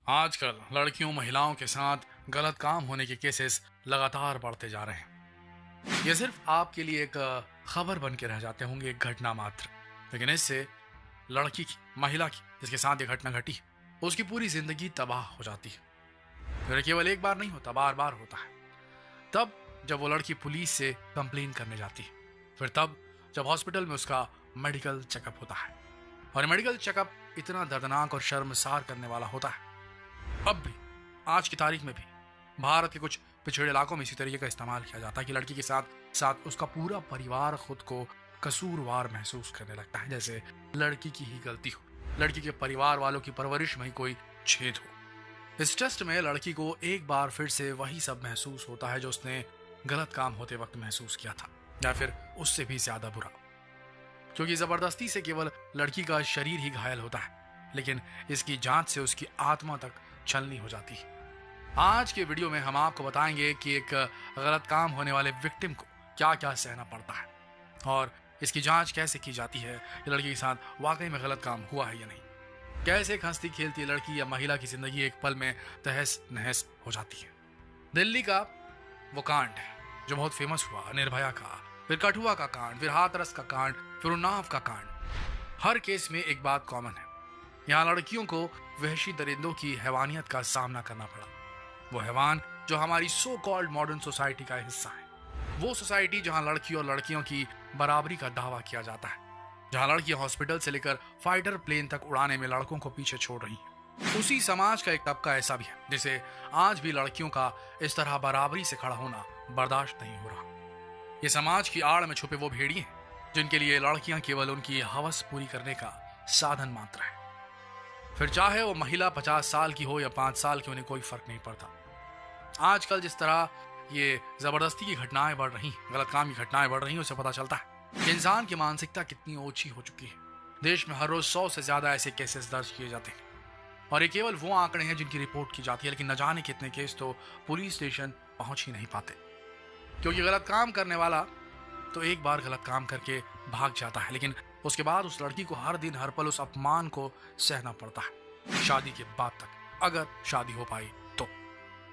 आजकल लड़कियों महिलाओं के साथ गलत काम होने के केसेस लगातार बढ़ते जा रहे हैं। ये सिर्फ आपके लिए एक खबर बन के रह जाते होंगे, एक घटना मात्र। लेकिन इससे लड़की की, महिला की जिसके साथ ये घटना घटी है, उसकी पूरी जिंदगी तबाह हो जाती है। फिर केवल एक बार नहीं होता, बार बार होता है। तब जब वो लड़की पुलिस से कंप्लेन करने जाती है, फिर तब जब हॉस्पिटल में उसका मेडिकल चेकअप होता है, और मेडिकल चेकअप इतना दर्दनाक और शर्मसार करने वाला होता है। अब भी, आज की तारीख में भी, भारत के कुछ पिछड़े इलाकों में इसी तरीके का इस्तेमाल किया जाता है कि लड़की के साथ साथ उसका पूरा परिवार खुद को कसूरवार महसूस करने लगता है, जैसे लड़की की ही गलती हो, लड़की के परिवार वालों की परवरिश में ही कोई छेद हो। इस टेस्ट में लड़की को एक बार फिर से वही सब महसूस होता है जो उसने गलत काम होते वक्त महसूस किया था, या फिर उससे भी ज्यादा बुरा। क्योंकि जबरदस्ती से केवल लड़की का शरीर ही घायल होता है, लेकिन इसकी जांच से उसकी आत्मा तक छलनी हो जाती है। आज के वीडियो में हम आपको बताएंगे कि एक गलत काम होने वाले विक्टिम को क्या क्या सहना पड़ता है, और इसकी जांच कैसे की जाती है कि लड़की के साथ वाकई में गलत काम हुआ है या नहीं। कैसे एक हंसती खेलती लड़की या महिला की जिंदगी एक पल में तहस नहस हो जाती है। दिल्ली का वो कांड है जो बहुत फेमस हुआ, निर्भया का, फिर कठुआ का कांड, फिर हाथरस का कांड, फिर उन्नाव का कांड। हर केस में एक बात कॉमन है, यहाँ लड़कियों को वहशी दरिंदों की हैवानियत का सामना करना पड़ा। वो हैवान जो हमारी सो कॉल्ड मॉडर्न सोसाइटी का हिस्सा है। वो सोसाइटी जहाँ लड़की और लड़कियों की बराबरी का दावा किया जाता है, जहाँ लड़कियां हॉस्पिटल से लेकर फाइटर प्लेन तक उड़ाने में लड़कों को पीछे छोड़ रही हैं। उसी समाज का एक तबका ऐसा भी है जिसे आज भी लड़कियों का इस तरह बराबरी से खड़ा होना बर्दाश्त नहीं हो रहा। ये समाज की आड़ में छुपे वो भेड़िए हैं जिनके लिए लड़कियां केवल उनकी हवस पूरी करने का साधन मात्र है। फिर चाहे वो महिला 50 साल की हो या 5 साल की, उन्हें कोई फर्क नहीं पड़ता। आजकल जिस तरह ये जबरदस्ती की घटनाएं बढ़ रही हैं, गलत काम की घटनाएं बढ़ रही हैं, उससे पता चलता है कि इंसान की मानसिकता कितनी ओछी हो चुकी है। देश में हर रोज 100 से ज्यादा ऐसे केसेस दर्ज किए जाते हैं, और ये केवल वो आंकड़े हैं जिनकी रिपोर्ट की जाती है, लेकिन न जाने कितने केस तो पुलिस स्टेशन पहुंच ही नहीं पाते। क्योंकि गलत काम करने वाला तो एक बार गलत काम करके भाग जाता है, लेकिन उसके बाद उस लड़की को हर दिन हर पल उस अपमान को सहना पड़ता है, शादी के बाद तक, अगर शादी हो पाई तो।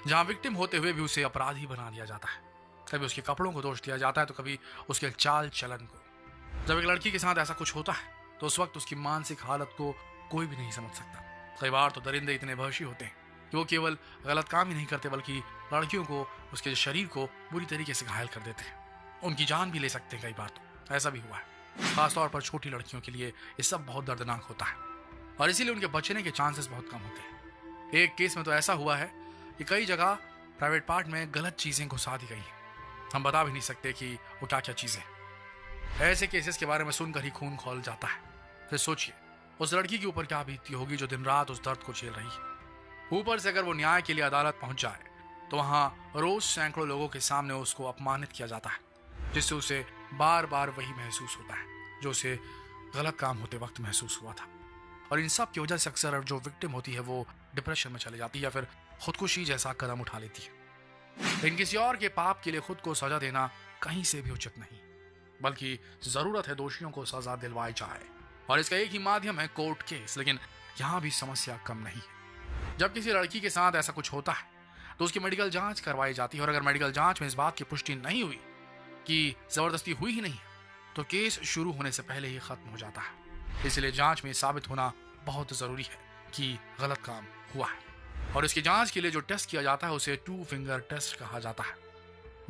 जहां विक्टिम होते हुए भी उसे अपराधी बना दिया जाता है। कभी उसके कपड़ों को दोष दिया जाता है तो कभी उसके चाल चलन को। जब एक लड़की के साथ ऐसा कुछ होता है तो उस वक्त उसकी मानसिक हालत को कोई भी नहीं समझ सकता। कई बार तो दरिंदे इतने वहशी होते हैं कि वो केवल गलत काम ही नहीं करते, बल्कि लड़कियों को, उसके शरीर को बुरी तरीके से घायल कर देते हैं। उनकी जान भी ले सकते हैं। कई बार तो ऐसा भी हुआ है। खासतौर पर छोटी लड़कियों के लिए ये सब बहुत दर्दनाक होता है, और इसीलिए उनके बचने के चांसेस बहुत कम होते हैं। एक केस में तो ऐसा हुआ है कि कई जगह प्राइवेट पार्ट में गलत चीजें घुसा दी गई हैं। हम बता भी नहीं सकते कि वो क्या क्या चीजें। ऐसे केसेस के बारे में सुनकर ही खून खौल जाता है। फिर सोचिए उस लड़की के ऊपर क्या बीतती होगी जो दिन रात उस दर्द को झेल रही है। ऊपर से अगर वो न्याय के लिए अदालत पहुंच जाए तो वहां रोज सैकड़ों लोगों के सामने उसको अपमानित किया जाता है, जिससे उसे बार बार वही महसूस होता है जो उसे गलत काम होते वक्त महसूस हुआ था। और इन सब की वजह से अक्सर जो विक्टिम होती है वो डिप्रेशन में चली जाती है या फिर खुदकुशी जैसा कदम उठा लेती है। लेकिन किसी और के पाप के लिए खुद को सजा देना कहीं से भी उचित नहीं, बल्कि जरूरत है दोषियों को सजा दिलवाई जाए, और इसका एक ही माध्यम है कोर्ट केस। लेकिन यहाँ भी समस्या कम नहीं है। जब किसी लड़की के साथ ऐसा कुछ होता है तो उसकी मेडिकल जांच करवाई जाती है, और अगर मेडिकल जांच में इस बात की पुष्टि नहीं हुई कि जबरदस्ती हुई ही नहीं तो केस शुरू होने से पहले ही खत्म हो जाता है। इसलिए जांच में साबित होना बहुत जरूरी है कि गलत काम हुआ है, और इसकी जांच के लिए जो टेस्ट किया जाता है उसे 2 फिंगर टेस्ट कहा जाता है।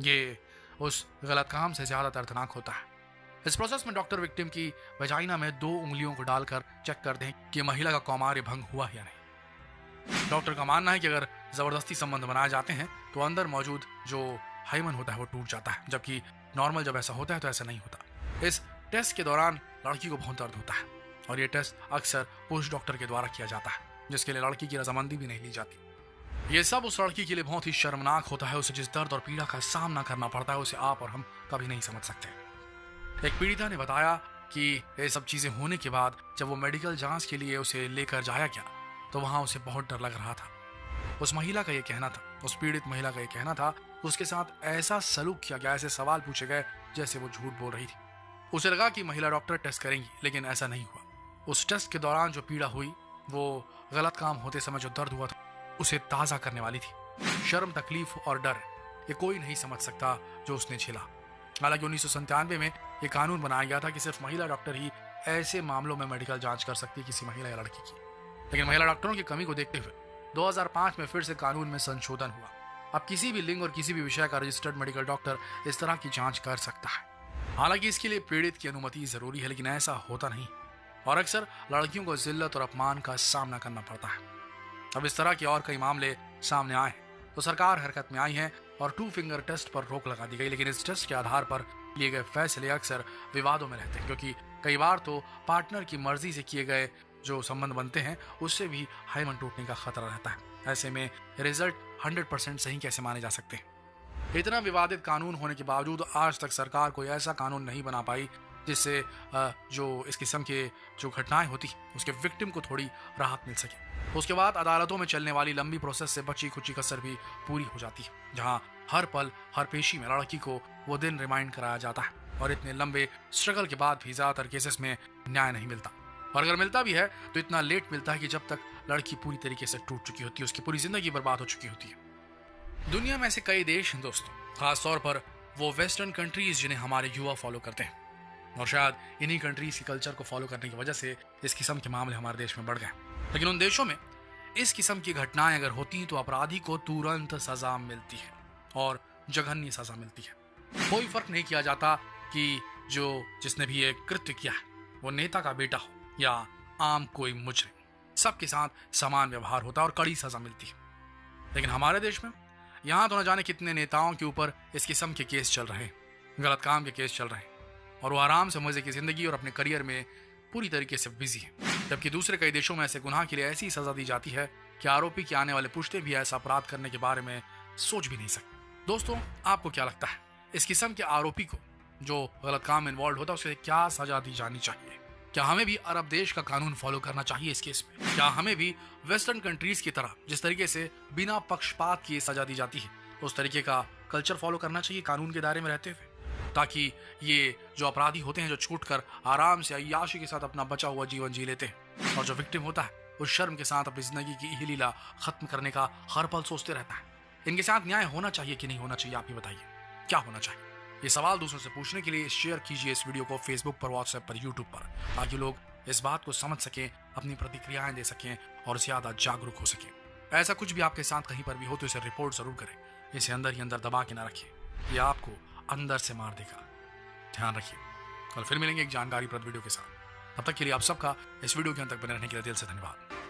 ये उस गलत काम से ज्यादा दर्दनाक होता है। इस प्रोसेस में डॉक्टर विक्टिम की वजाइना में 2 उंगलियों को डालकर चेक करते हैं कि महिला का कौमार्य भंग हुआ या नहीं। डॉक्टर का मानना है कि अगर जबरदस्ती संबंध बनाए जाते हैं तो अंदर मौजूद जो हाइमन होता है वो टूट जाता है, जबकि नॉर्मल जब ऐसा होता है तो ऐसा नहीं होता। इस टेस्ट के दौरान लड़की को बहुत दर्द होता है, और ये टेस्ट अक्सर पुरुष डॉक्टर के द्वारा किया जाता है, जिसके लिए लड़की की रजामंदी भी नहीं ली जाती। ये सब उस लड़की के लिए बहुत ही शर्मनाक होता है। उसे जिस दर्द और पीड़ा का सामना करना पड़ता है उसे आप और हम कभी नहीं समझ सकते। एक पीड़िता ने बताया कि ये सब चीजें होने के बाद जब वो मेडिकल जांच के लिए उसे लेकर जाया गया तो वहां उसे बहुत डर लग रहा था। उस महिला का ये कहना था, उस पीड़ित महिला का ये कहना था, उसके साथ ऐसा सलूक किया गया, ऐसे सवाल पूछे गए जैसे वो झूठ बोल रही थी। उसे लगा कि महिला डॉक्टर टेस्ट करेंगी, लेकिन ऐसा नहीं हुआ। उस टेस्ट के दौरान जो पीड़ा हुई, वो गलत काम होते समय जो दर्द हुआ था, उसे ताजा करने वाली थी। शर्म, तकलीफ और डर ये कोई नहीं समझ सकता जो उसने झेला। हालांकि 1997 में ये कानून बनाया गया था कि सिर्फ महिला डॉक्टर ही ऐसे मामलों में मेडिकल जांच कर सकती है किसी महिला या लड़की की। लेकिन महिला डॉक्टरों की कमी को देखते हुए 2005 में फिर से कानून में संशोधन हुआ। अब किसी भी लिंग और किसी भी विषय का रजिस्टर्ड मेडिकल डॉक्टर इस तरह की जांच कर सकता है। हालांकि इसके लिए पीड़ित की अनुमति जरूरी है, लेकिन ऐसा होता नहीं और अक्सर लड़कियों को जिल्लत और अपमान का सामना करना पड़ता है। अब इस तरह के और कई मामले सामने आए हैं तो सरकार हरकत में आई है और 2 फिंगर टेस्ट पर रोक लगा दी गई। लेकिन इस टेस्ट के आधार पर लिए गए फैसले अक्सर विवादों में रहते हैं, क्योंकि कई बार तो पार्टनर की मर्जी से किए गए जो संबंध बनते हैं उससे भी हाइमन टूटने का खतरा रहता है। ऐसे में रिजल्ट 100% सही कैसे माने जा सकते हैं। इतना विवादित कानून होने के बावजूद आज तक सरकार कोई ऐसा कानून नहीं बना पाई जिससे जो इस किस्म के जो घटनाएं होती उसके विक्टिम को थोड़ी राहत मिल सके। उसके बाद अदालतों में चलने वाली लंबी प्रोसेस से बची खुची कसर भी पूरी हो जाती है, जहां हर पल हर पेशी में लड़की को वो दिन रिमाइंड कराया जाता है। और इतने लंबे स्ट्रगल के बाद भी ज्यादातर केसेस में न्याय नहीं मिलता, और अगर मिलता भी है तो इतना लेट मिलता है कि जब तक लड़की पूरी तरीके से टूट चुकी होती है, उसकी पूरी जिंदगी बर्बाद हो चुकी होती है। दुनिया में ऐसे कई देश हैं दोस्तों, खासतौर पर वो वेस्टर्न कंट्रीज जिन्हें हमारे युवा फॉलो करते हैं, और शायद इन्हीं कंट्रीज के कल्चर को फॉलो करने की वजह से इस किस्म के मामले हमारे देश में बढ़ गए। लेकिन उन देशों में इस किस्म की घटनाएं अगर होती तो अपराधी को तुरंत सजा मिलती है और जघन्य सजा मिलती है। कोई फर्क नहीं किया जाता कि जिसने भी ये कृत्य किया है वो नेता का बेटा हो या आम कोई मुजरिम, सबके साथ समान व्यवहार होता है और कड़ी सजा मिलती है। लेकिन हमारे देश में यहाँ तो न जाने कितने नेताओं के ऊपर इस किस्म के केस चल रहे हैं, गलत काम के केस चल रहे हैं, और वो आराम से मजे की जिंदगी और अपने करियर में पूरी तरीके से बिजी है। जबकि दूसरे कई देशों में ऐसे गुनाह के लिए ऐसी सजा दी जाती है कि आरोपी के आने वाले पुश्ते भी ऐसा अपराध करने के बारे में सोच भी नहीं सकते। दोस्तों, आपको क्या लगता है इस किस्म के आरोपी को जो गलत काम में इन्वॉल्व होता है उसे क्या सजा दी जानी चाहिए? क्या हमें भी अरब देश का कानून फॉलो करना चाहिए इस केस में? क्या हमें भी वेस्टर्न कंट्रीज की तरह जिस तरीके से बिना पक्षपात किए सजा दी जाती है उस तरीके का कल्चर फॉलो करना चाहिए कानून के दायरे में रहते हुए, ताकि ये जो अपराधी होते हैं जो छूटकर आराम से अय्याशी के साथ अपना बचा हुआ जीवन जी लेते हैं, और जो विक्टिम होता है उस शर्म के साथ अपनी जिंदगी की यही लीला खत्म करने का हर पल सोचते रहता है। इनके साथ न्याय होना चाहिए कि नहीं होना चाहिए? आप ही बताइए, क्या होना चाहिए? ये सवाल दूसरों से पूछने के लिए शेयर कीजिए इस वीडियो को फेसबुक पर, व्हाट्सएप पर, यूट्यूब पर, ताकि लोग इस बात को समझ सकें, अपनी प्रतिक्रियाएं दे सकें और ज्यादा जागरूक हो सकें। ऐसा कुछ भी आपके साथ कहीं पर भी हो तो इसे रिपोर्ट जरूर करें। इसे अंदर ही अंदर दबा के ना रखिए, ये आपको अंदर से मार देगा। ध्यान रखिए, कल फिर मिलेंगे एक जानकारीप्रद वीडियो के साथ। तब तक के लिए आप सबका इस वीडियो के अंत तक बने रहने के लिए दिल से धन्यवाद।